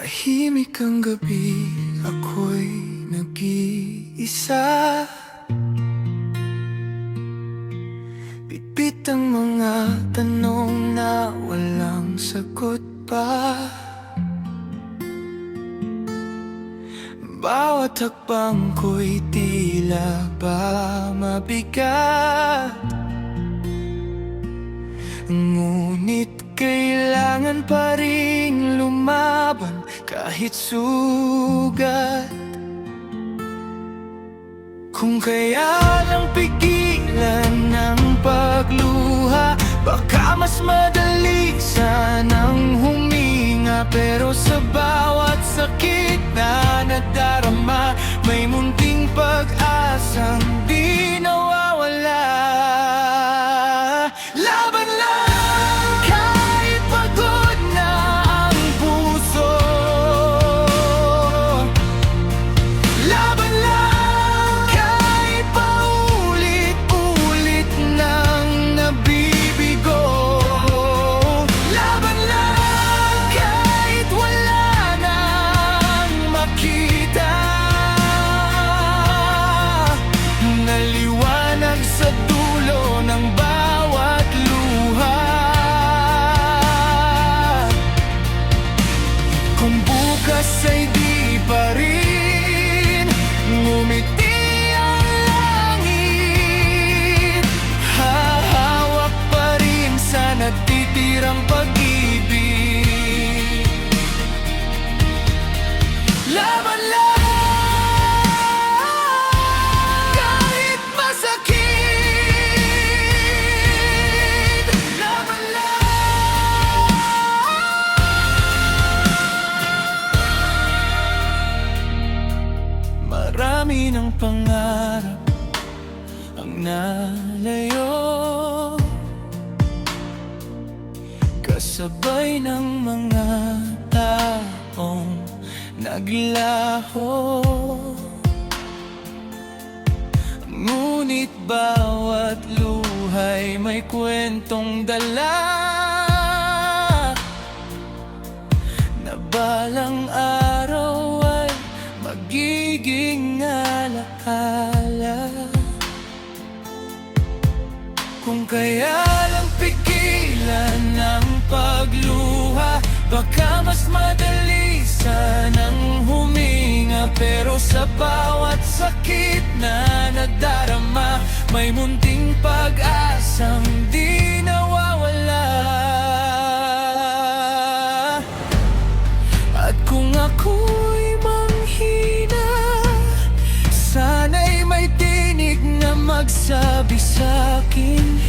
Tahimik ang gabi, ako'y nag-iisa. Bitbit ang mga tanong na walang sagot pa. Bawat hakbang ko'y tila ba mabigat, ngunit kailangan pa ring lumaban kahit sugat. Kung kaya lang pigilan ng pagluha, baka mas madali sanang huminga. Pero sa bawat sakit na nadarama, may munting pag-asang di nawawala. Laban lang kahit pagod na ang puso. Laban lang kahit paulit-ulit nang nabibigo. Laban lang kahit wala nang makita na liwanag sa dulo ng bawat luha. Kung bukas ay di pa rin ngumiti ang langit, hahawak pa rin sa natitirang pag-ibig. Laban lang kahit masakit. Laban lang. Marami ng pangarap ang nalayo, kasabay ng mga taong naglaho. Ngunit bawat luhay may kwentong dala, na balang araw ay magiging alaala. Kung kaya lang pigilan ng pagluha, baka mas madali sanang huminga. Pero sa bawat sakit na nadarama, may munting pag-asang di nawawala. At kung ako'y manghina, sana'y may tinig na magsabi sa'kin,